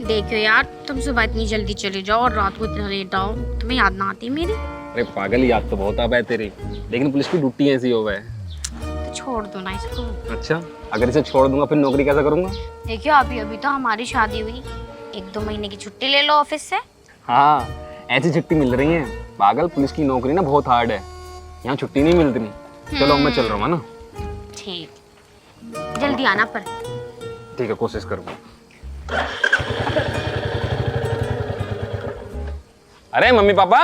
देखो यार, तुम सुबह इतनी जल्दी चले जाओ और रात को इतना लेट आओ, तुम्हें याद ना आती मेरी? अरे पागल, याद तो बहुत आता है तेरी, लेकिन पुलिस की ड्यूटी ऐसी हो गए। तो छोड़ दो ना इसको। अच्छा, अगर इसे छोड़ दूंगा फिर नौकरी कैसे करूंगा? देखियो अभी अभी तो हमारी शादी हुई, 1-2 महीने की छुट्टी ले लो ऑफिस से। हाँ, ऐसी छुट्टी मिल रही है। पागल, पुलिस की नौकरी ना बहुत हार्ड है, यहाँ छुट्टी नहीं मिलती नहीं। चलो मैं चल रहा हूँ ना। ठीक, जल्दी आना पर। ठीक है, कोशिश करूँगा। अरे मम्मी पापा,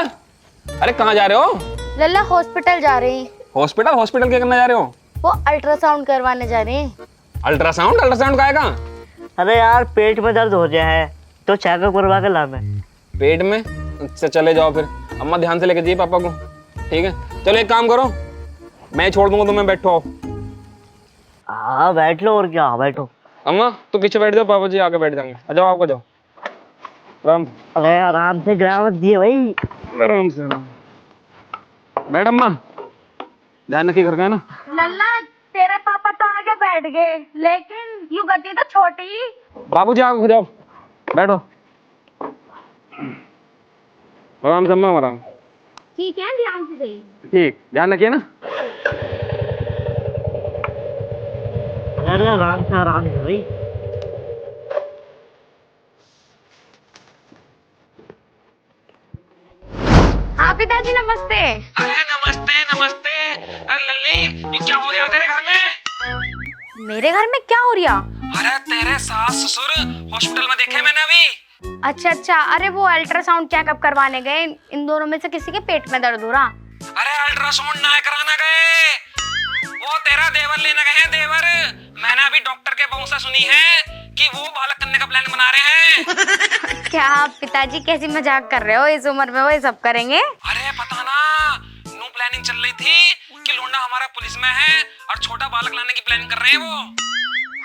अरे कहाँ जा रहे हो? लल्ला हॉस्पिटल जा रहे हैं। हॉस्पिटल? हॉस्पिटल क्या करने जा रहे हो? वो अल्ट्रासाउंड करवाने जा रहे हैं। अल्ट्रासाउंड? अल्ट्रासाउंड का आएगा? अरे यार पेट में दर्द हो गया है तो चेकअप करवा के लाना है। पेट में? अच्छा चले जाओ फिर। अम्मा ध्यान से लेके जाइए पापा को। ठीक है, चलो एक काम करो, मैं छोड़ दूंगा, तुम्हें बैठो आओ। हाँ बैठ लो, और क्या बैठो। अम्मा तो पीछे बैठ जाओ, पापा जी आगे बैठ जाएंगे। आ जाओ, आपको जाओ। राम। अरे आराम से गिरावट दिए भाई। आराम से बैठ अम्मा, ध्यान रखिए घर का, है ना? लल्ला तेरे पापा तो आगे बैठ गए, लेकिन यू गति तो छोटी। बाबू जी आगे जाओ, बैठो। आराम से अम्मा, आराम। ठीक है, ध्यान से जाइए। ठीक, ध्यान रखिए ना। अरे आराम से भाई। हाँ पिताजी नमस्ते। अरे नमस्ते नमस्ते। अरे लल्ली, ये क्या हो गया तेरे घर में? मेरे घर में क्या हो रहा? अरे तेरे सास ससुर हॉस्पिटल में देखे मैंने अभी। अच्छा, अरे वो अल्ट्रासाउंड चेकअप करवाने गए, इन दोनों में से किसी के पेट में दर्द हो रहा। अरे अल्ट्रासाउंड ना कराना गए, वो तेरा देवर लेने गए हैं, देवर। मैंने अभी डॉक्टर के मुंह से सुनी है कि वो बालक करने का प्लान बना रहे हैं। क्या आप पिताजी कैसी मजाक कर रहे हो? इस उम्र में वो ये सब करेंगे? अरे पता ना, नो प्लानिंग चल रही थी कि लौंडा हमारा पुलिस में है और छोटा बालक लाने की प्लानिंग कर रहे हैं वो।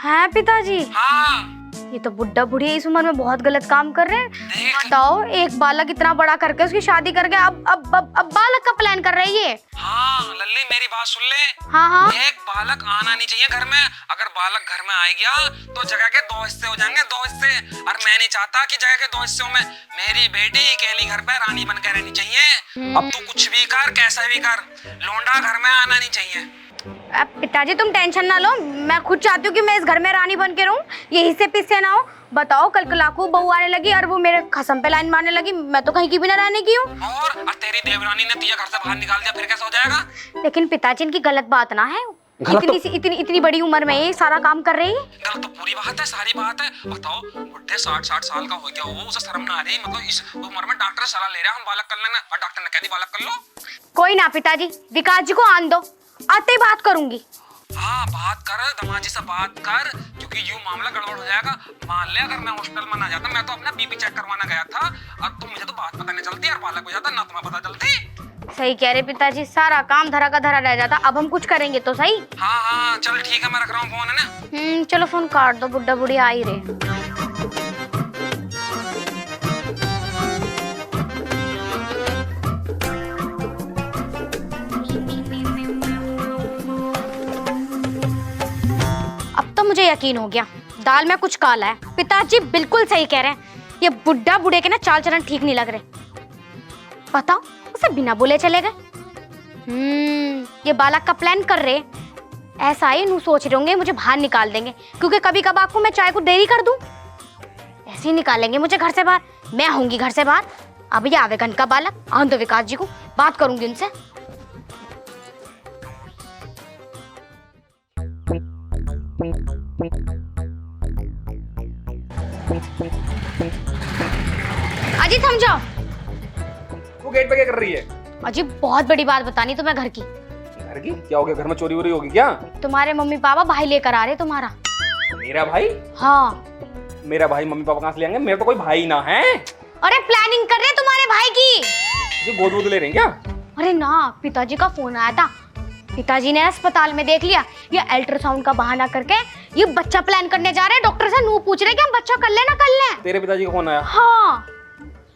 हैं पिताजी? हाँ। ये तो बुड्ढा बुढ़िया इस उम्र में बहुत गलत काम कर रहे हैं। देख। बताओ, एक बालक इतना बड़ा करके उसकी शादी करके अब बालक का प्लान कर रही है। हाँ लल्ली, मेरी बात सुन ले। हाँ। एक बालक आना नहीं चाहिए घर में। अगर बालक घर में आ गया तो जगह के 2 हिस्से हो जाएंगे, 2 हिस्से। और मैं नहीं चाहता कि जगह के 2 हिस्सों में मेरी बेटी अकेली घर पे रानी बन के रहनी चाहिए। अब तू कुछ भी कर, कैसा भी कर, लौंडा घर में आना नहीं चाहिए। अब पिताजी तुम टेंशन ना लो, मैं खुद चाहती हूँ कि मैं इस घर में रानी बन के रहूँ, ये हिस्से पिस्से ना हो। बताओ, कल लाखों बहू आने लगी और वो मेरे खसम पे लाइन मारने लगी, मैं तो कहीं की भी ना रहने की हूँ। और तेरी देवरानी ने तुझे घर से बाहर निकाल दिया, फिर कैसा हो जाएगा? लेकिन पिताजी इनकी गलत बात ना है, इतनी बड़ी उम्र में ये सारा काम कर रही है। गलत तो पूरी बात है, सारी बात है। बताओ, बुढ़े 60 साल का हो गया वो, उसे शर्म ना आ रही? मतलब इस उम्र में डॉक्टर से सलाह ले रहा है हम बालक कर लेना, और डॉक्टर ने कह दी बालक कर लो। कोई ना पिताजी, विकास जी को आन दो, आते ही बात करूंगी। हाँ बात कर, दमाजी से बात कर, क्योंकि यूं मामला गड़बड़ हो जाएगा। मान ले अगर मैं हॉस्पिटल में ना जाता, मैं तो अपना बीपी चेक करवाना गया था, और तो मुझे तो बात पता नहीं चलती, और बालक हो जाता ना तुम्हें पता चलती। सही कह रहे पिताजी, सारा काम धरा का धरा रह जाता। अब हम कुछ करेंगे तो सही। हाँ चल ठीक है, मैं रख रहा हूँ फोन, है ना? चलो फोन काट दो, बुड्ढा बुढ़ी आ ही रहे। अब तो मुझे यकीन हो गया, दाल में कुछ काला है। पिताजी बिल्कुल सही कह रहे हैं, ये बुड्ढा बूढ़े के ना चाल चलन ठीक नहीं लग रहे। बताओ, उसे बिना बोले चले गए। ये बालक का प्लान कर रहे, ऐसा ही नू सोच रहे होंगे मुझे बाहर निकाल देंगे, क्योंकि कभी कभार को मैं चाय को देरी कर दूं, ऐसे ही निकालेंगे मुझे घर से बाहर। मैं होंगी घर से बाहर। अब ये आवे घन का बालक, आन दो विकास जी को, बात करूंगी उनसे। अजी थम जाओ। वो गेट पे क्या कर रही है? अजी बहुत बड़ी बात बतानी तुम्हें घर की। घर की? क्या हो गया? घर में चोरी वोरी होगी क्या? तुम्हारे मम्मी पापा भाई लेकर आ रहे तुम्हारा। मेरा भाई? हाँ। मेरा भाई मम्मी पापा कहाँ से ले आएंगे? मेरा तो कोई भाई ना है। अरे प्लानिंग कर रहे तुम्हारे भाई की। ये गोद वोद ले रहे हैं क्या? अरे ना, पिताजी का फोन आया था, पिताजी ने अस्पताल में देख लिया, ये अल्ट्रासाउंड का बहाना करके ये बच्चा प्लान करने जा रहे हैं। डॉक्टर से नू पूछ रहे कि हम बच्चा कर ले ना कर ले। तेरे पिताजी का फोन आया? हाँ।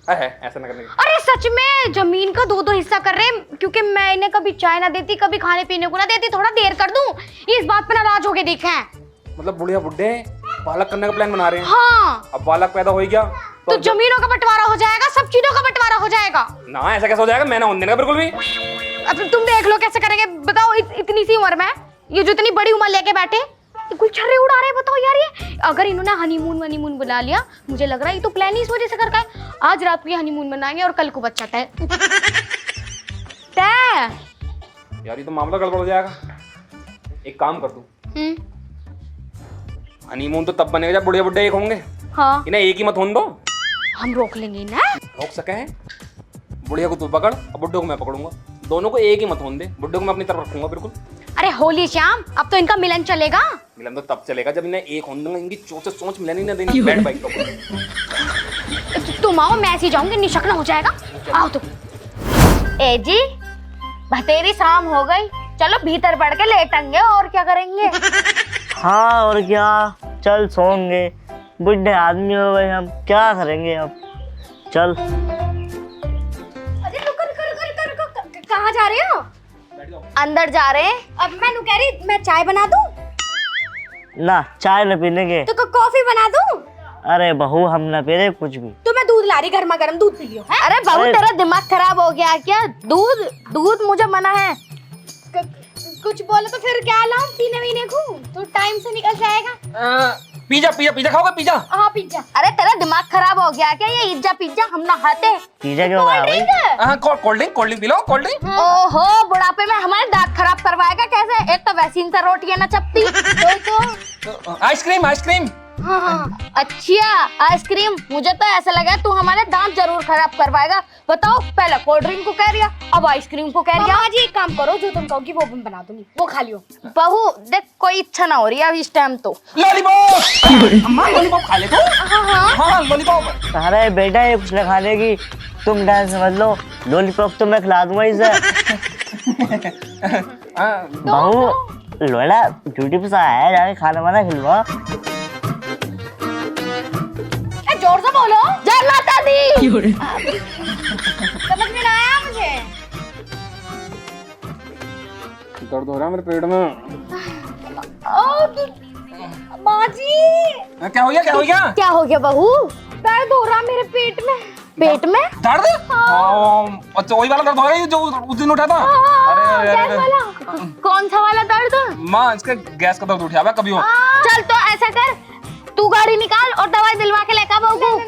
ऐसा ना करने का। अरे सच में, जमीन का 2-2 हिस्सा कर रहे हैं, क्योंकि मैं इन्हें कभी चाय ना देती, कभी खाने पीने को ना देती, थोड़ा देर कर दूं, ये इस बात पे नाराज होके देखे हैं। मतलब बुढ़िया बुड्ढे बालक करने का प्लान बना रहे हैं। हाँ, अब बालक पैदा हो गया तो जमीनों का बंटवारा हो जाएगा, सब चीजों का बंटवारा हो जाएगा। ना ऐसा कैसे हो जाएगा, मैं ना होने देना बिल्कुल भी। अब तुम देख लो कैसे करेंगे, बताओ इतनी सी उम्र में ये जो इतनी बड़ी उम्र लेके बैठे ये गुलछर्रे उड़ा रहे हैं। बताओ यार, ये अगर इन्होंने हनीमून बुला लिया, मुझे लग रहा है ये तो प्लान ही इस वजह से कर रखा है। आज रात को ये हनीमून मनाएंगे और कल को बच्चा तय। यार ये तो मामला गड़बड़ हो जाएगा। एक काम कर तू, हनीमून तो तब बनेगा जब बुढ़े बुढ़े एक होंगे। हाँ, इन्हें एक ही मत होने दो। हम रोक लेंगे ना। रोक सके हैं? बुढ़िया को तू पकड़ और बुड्ढे को मैं पकड़ूंगा, दोनों को एक ही मत होने दे। बुड्ढे को मैं अपनी तरफ रखूंगा बिल्कुल। अरे होली श्याम, अब तो इनका मिलन चलेगा। मिलन तो तब चलेगा जब इन्हें एक होने दूंगा। इनकी सोच मिलन ही ना देनी। बैठ बाइक पर। तुम आओ, मैं ऐसे ही जाऊंगी, निशक ना हो जाएगा। आओ तुम। ए जी, भतेरी शाम हो गई, चलो भीतर बढ़ के लेटेंगे और क्या करेंगे। हाँ और क्या, चल सोएंगे, बुढ़े आदमी हो गए हम, क्या करेंगे अब, चल। अरे रुको, कहाँ जा रहे हो? अंदर जा रहे हैं। अब मैं कह रही, मैं चाय बना दूं? ना चाय न पीने के, तो कॉफी बना दूं? अरे बहू हम न पी रहे कुछ भी। तो मैं दूध ला रही, गर्मा गर्म दूध पी लियो। अरे बहू, तेरा दिमाग खराब हो गया क्या? दूध मुझे मना है। कुछ बोलो तो फिर क्या लाऊं पीने वीने को, तो टाइम से निकल जाएगा। पिज्जा खाओगे? पिज्जा? हाँ पिज्जा। अरे तेरा दिमाग खराब हो गया क्या? ये पिज्जा हम ना खाते। पिज्जा क्यों खा भाई? Cold drink P low, cold drink. ओहो, बुढ़ापे में हमारे दांत खराब करवाएगा कैसे? एक तो वैसी इनसे रोटियां ना चपती। तो आइसक्रीम। हाँ, अच्छा आइसक्रीम। मुझे तो ऐसा लगा तू हमारे दांत जरूर खराब करवाएगा। बताओ, पहले कोल्ड ड्रिंक को कह रिया, अब आइसक्रीम को कह रिया। जी एक काम करो, जो तुम कहोगी वो मैं बना दूंगी, वो खा लियो। बहू देख, कोई इच्छा ना हो रही है अब इस टाइम तो। लॉलीपॉप। अम्मा लॉलीपॉप खा ले तो। हाँ लॉलीपॉप। अरे बेटा ये कुछ न खाने की, तुम डांस समझ लो, लॉलीपॉप तो मैं खिला दूंगा इसे। बहू लोड़ा ड्यूटी पे से आया है, जाके खाना वाना खिलवा। जोर से बोलो। जय माता दी। समझ में ना आया मुझे। दर्द हो रहा है मेरे पेट में। माँ जी, क्या हो गया? क्या हो गया बहू? दर्द हो रहा मेरे पेट में। पेट में दर्द? अच्छा वही वाला दर्द हो रहा है जो उस दिन उठा था। अरे कौन सा वाला दर्द? माँ, इसका गैस का दर्द उठा हुआ कभी हो। चल तो ऐसा कर, तू गाड़ी निकाल और दवाई दिलवा के लेकर बहू को।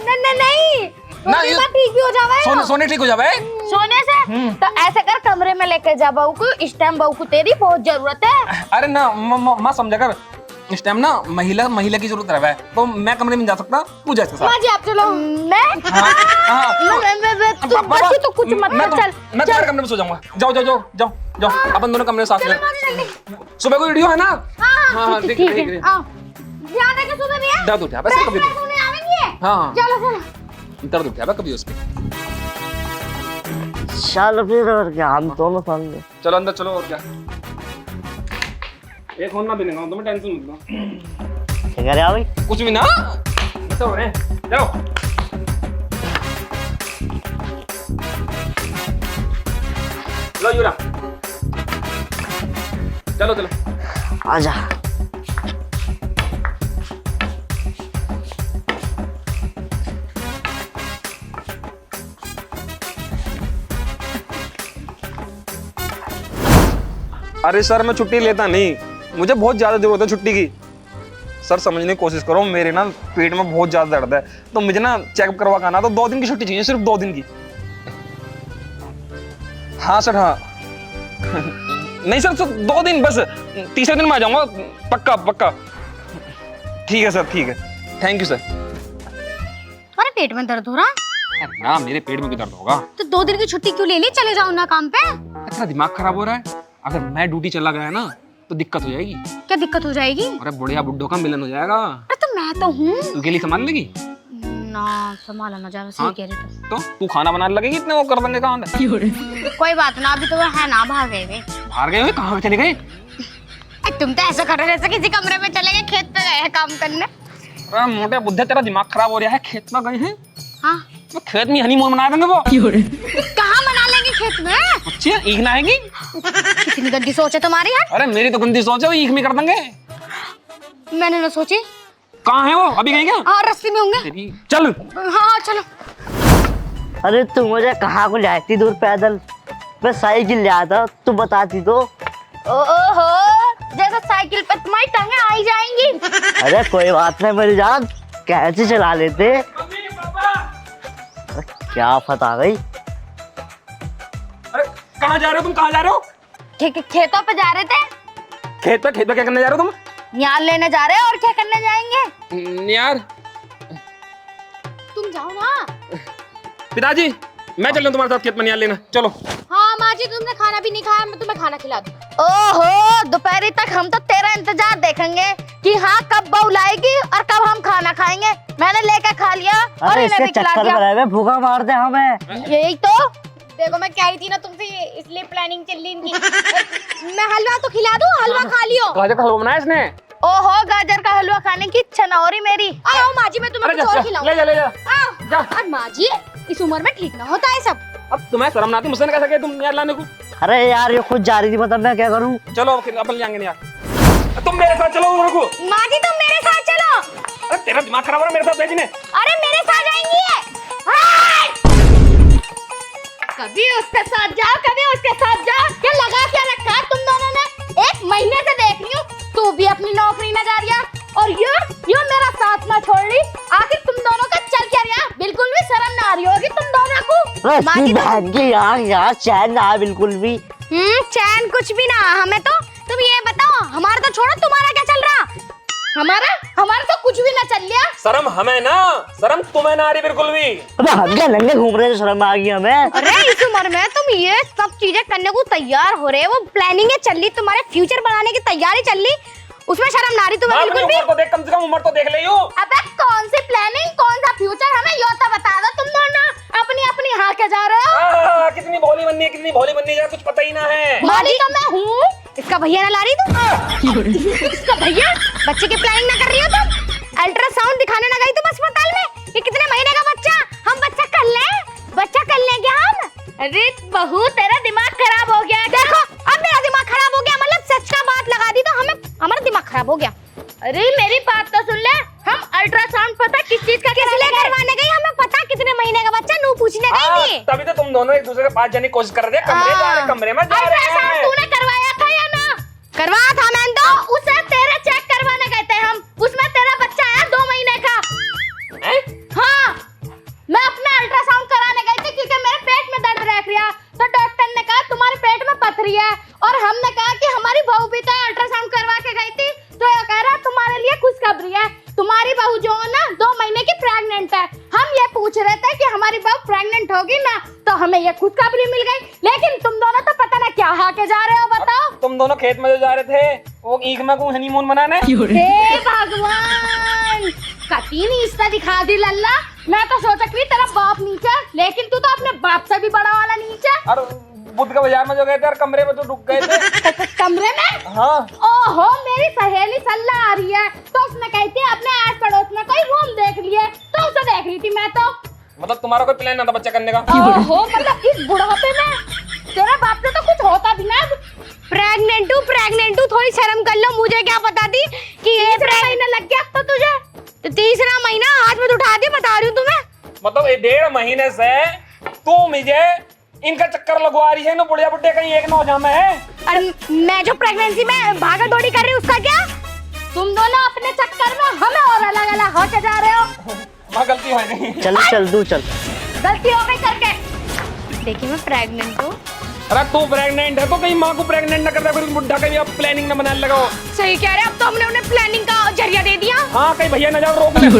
नहीं ना, ठीक भी हो जावे। सोने ठीक हो जावे। सोने से तो ऐसे कर, कमरे में लेकर जा बहू को। इस टाइम बहू को तेरी बहुत जरूरत है। अरे ना माँ समझा कर, इस टाइम ना महिला की जरूरत है, तो मैं कमरे में जा सकता, तू जा इसके साथ। माँ जी आप चलो। मैं तू बच्ची तो कुछ मत कर। चल मैं तुम्हारे कमरे में सो जाऊंगा। जाओ अपन दोनों कमरे साथ में। सुबह को वीडियो है ना? हाँ ठीक है। ध्यान रखो, सुबह भी है। दर्द उठा वैसे कभी हाँ चलो दर्द उठा कभी उसके। चलो फिर और क्या, हम दोनों संग। चलो अंदर चलो, और क्या। एक होना भी नहीं, तुम्हें टेंशन मत लो। क्या करे भाई? कुछ भी ना, ऐसा हो रहे हैं। चलो लो यूरा, चलो आजा। अरे सर मैं छुट्टी लेता नहीं, मुझे बहुत ज़्यादा ज़रूरत है छुट्टी की। सर समझने की कोशिश करो, मेरे ना पेट में बहुत ज़्यादा दर्द है, तो मुझे ना चेकअप करवा के आना, तो 2 दिन की छुट्टी चाहिए, सिर्फ 2 दिन की। हाँ सर हाँ। नहीं सर 2 दिन बस, तीसरे दिन में आ जाऊँगा, पक्का। ठीक है सर, ठीक है, थैंक यू सर। अरे पेट में दर्द हो रहा? ना मेरे पेट में भी दर्द होगा। तो 2 दिन की छुट्टी क्यों ले ली? चले जाओ ना काम पे। अच्छा दिमाग खराब हो रहा है, अगर मैं ड्यूटी चला गया ना तो दिक्कत हो जाएगी। क्या दिक्कत हो जाएगी? अरे बुढ़िया बुड्ढों का मिलन हो जाएगा। अरे तो मैं तो हूँ। तू अकेली संभाल लेगी? ना संभाला ना जाए, सही कह रही तो तू खाना बनाने लगेगी, इतने वो कर देंगे कहाँ है? कोई बात ना, अभी तो वो है ना, बाहर गए वे। बाहर गए हुए? कहाँ चले गए? तुम तो ऐसा कर रहे जैसे किसी कमरे में चले गए, खेत पे गए हैं काम करने। अरे मोटे बुद्धे, तेरा दिमाग खराब हो रहा है, खेत में गए हैं? हाँ तो खेत में हनीमून मना देंगे वो। कहाँ मना लेंगे खेत में? अच्छा ईख ना आएगी? कितनी गंदी सोच है तुम्हारी यार। अरे मेरी तो गंदी सोच है, वो ईख में कर देंगे। मैंने ना सोची, कहाँ है वो? अभी गई क्या? हाँ रास्ते में होंगे। तेरी चल। हाँ चलो। अरे तू मुझे कहाँ को जाती दूर पैदल? मैं साइकिल ले आता, तू बताती तो। ओहो, जैसे साइकिल पे तुम्हारी टांगे आई जाएंगी। अरे कोई बात नहीं मेरी जान, कैसे चला लेते। मम्मी, पापा। क्या आफत आ गई। अरे कहाँ जा रहे हो तुम? कहाँ जा रहे हो? खेतों पे जा रहे थे। खेत पे क्या करने जा रहे हो तुम? न्यार लेने जा रहे हैं और क्या करने जाएंगे? यार तुम जाओ ना। पिताजी, मैं चल रहा हूँ तुम्हारे साथ खेत में न्याल लेना। चलो। हाँ माँ जी, तुमने खाना भी नहीं खाया, मैं तुम्हें खाना खिला दूँ। ओहो, दोपहर तक हम तो तेरा इंतजार देखेंगे कि हाँ कब बहू लाएगी और कब हम खाना खाएंगे। मैंने लेकर खा लिया और अरे इन्हें इसके भी खिला चक्कर दिया। में रहे, भूखा मार दे हमें। यही तो देखो, मैं कह रही थी ना तुमसे, इसलिए प्लानिंग चल रही इनकी। मैं हलवा तो खिला दूँ, हलवा खा लियो। गाजर का हलवा बनाया इसने? ओहो, गाजर का हलवा खाने की इच्छा ना हो रही मेरी। आओ माँ जी, मैं तुम्हें कुछ और खिलाऊं। ले जा ले जा। आओ। जा। और माँ जी, इस उम्र में ठीक ना होता है सब। अब तुम्हें शर्म ना आती? मुझसे नहीं कह सके तुम न्याल लाने को? अरे यार ये खुद जा रही थी, मतलब मैं क्या करूं। चलो फिर अपन जाएंगे न्याल। तुम मेरे साथ चलो रुको। माँ जी तुम मेरे साथ चलो। अरे तेरा दिमाग खराब हो रहा है, मेरे साथ भेजने। अरे मेरे साथ जाएंगी ये। हाय! कभी उसके साथ जाओ, कभी उसके साथ जाओ। क्या लगा क्या रखा तुम दोनों ने? एक महीने से देख रही हूँ, तू भी अपनी नौकरी न जा रही और ये मेरा साथ ना छोड़ रही। आखिर तुम दोनों का चल क्या रहा? बिल्कुल भी शर्म ना आ रही होगी तुम दोनों को। माँ जी बहन की यार चैन ना है बिल्कुल भी। चैन कुछ भी ना हमें तो। तुम ये बताओ, हमारा तो छोड़ो, तुम्हारा क्या चल रहा? हमारा तो कुछ भी ना चल लिया। शर्म हमें ना, शर्म तुम्हें ना आ रही बिल्कुल भी। अबे हम क्या नंगे घूम रहे थे, शर्म आ गई हमें। अरे इस उम्र में तुम ये सब चीजें करने को तैयार हो रहे हो, वो प्लानिंग चल रही, तुम्हारे फ्यूचर बनाने की तैयारी चल रही, उसमें शर्म ना रही तुम्हें बिल्कुल भी? उम्र तो देख, कम से कम उम्र तो देख ले। अबे कौन सी प्लानिंग, कौन सा फ्यूचर, हमें यो तो बता दो। तुम दोनों अपनी हाँ के जा रहे हो। कितनी भोली बननी है, कितनी भोली बननी है, कुछ पता ही ना है। भोली तो मैं हूँ, इसका भैया ना ला रही तुम? इसका भैया? बच्चे की प्लानिंग ना कर रही हो तुम? अल्ट्रासाउंड दिखाने ना गई तुम अस्पताल में कि कितने महीने का बच्चा? हम बच्चा कर लें क्या हम? अरे बहू, तेरा दिमाग खराब हो गया। देखो अब मेरा दिमाग खराब हो गया, मतलब सच का बात लगा दी तो हमारा दिमाग खराब हो गया। अरे मेरी बात तो सुन ले, हम अल्ट्रासाउंड पता किस चीज का करवाने गई, हमें पता कितने महीने का बच्चा, नू पूछने गई थी। तभी तो तुम दोनों एक दूसरे के पास जाने की कोशिश कर रहे थे। कमरे में जा रहे हैं। तूने करवाया था या ना? करवाया था मैंने तो। उसे तेरे चेक करवाने गए थे हम, उसमें तेरा बच्चा है 2 महीने का। हाँ, मैं अपना अल्ट्रासाउंड कराने गई थी क्योंकि मेरे पेट में दर्द रह रहा, तो डॉक्टर ने कहा तुम्हारे पेट में पथरी है, और हमने कहा कि हमारी बहू भी तो अल्ट्रासाउंड करवा के गई थी, तो ये कह रहा तुम्हारे लिए खुशखबरी है, तुम्हारी बहू जो है ना 2 महीने की प्रेग्नेंट है। हम ये पूछ रहे थे कि हमारी बहू प्रेग्नेंट होगी ना, तो हमें ये खुशखबरी मिल गई, लेकिन तुम दोनों तो पता ना क्या हाँ के जा रहे हो, बताओ। तुम दोनों खेत में जो जा रहे थे, वो ईख में को हनीमून मनाने। हे भगवान, कटी नीचता दिखा दी लल्ला। मैं तो सोचा कि तेरा बाप नीचे, लेकिन तू तो अपने बाप से भी बड़ा वाला नीचे। और बुद्ध का बाजार में जो गए थे और कमरे में तो रुक गए थे। कमरे में? हाँ। ओहो, मेरी सहेली सल्ला आ रही है, तो उसने कही थी अपने आस पड़ोस में कोई रूम देख लिए, तो उसे देख रही थी मैं तो। मतलब तुम्हारा कोई प्लान ना था बच्चा करने का? ओहो, मतलब इस बुढ़ापे में तेरे बाप से तो कुछ होता भी ना। प्रेग्नेंट हूँ, थोड़ी शर्म कर लो। मुझे क्या पता थी कि ये महीना लग गया तो तुझे? तो 3रा महीना हाथ में उठा दे, बता रही हूँ तुम्हें। मतलब 1.5 महीने से तू मुझे इनका चक्कर लगवा रही है ना, बुढ़िया बुढ़े कहीं एक ना हो जाए। और मैं जो प्रेगनेंसी में भागा दौड़ी कर रही हूँ उसका क्या? तुम दोनों अपने चक्कर में हमें और अलग अलग होके जा रहे हो। माँ गलती हो गई। चल तू चल। गलती हो गई करके। देखिए मैं प्रेग्नेंट हूँ। अरे तू प्रेग्नेंट है तो कहीं माँ को प्रेग्नेंट ना कर दे, फिर बुढ़ा का भी आप प्लानिंग ना बनाने लगाओ। सही कह रहे, अब तो हमने उन्हें प्लानिंग का जरिया दे दिया। हाँ, कहीं भैया ना जाओ, रोक ले।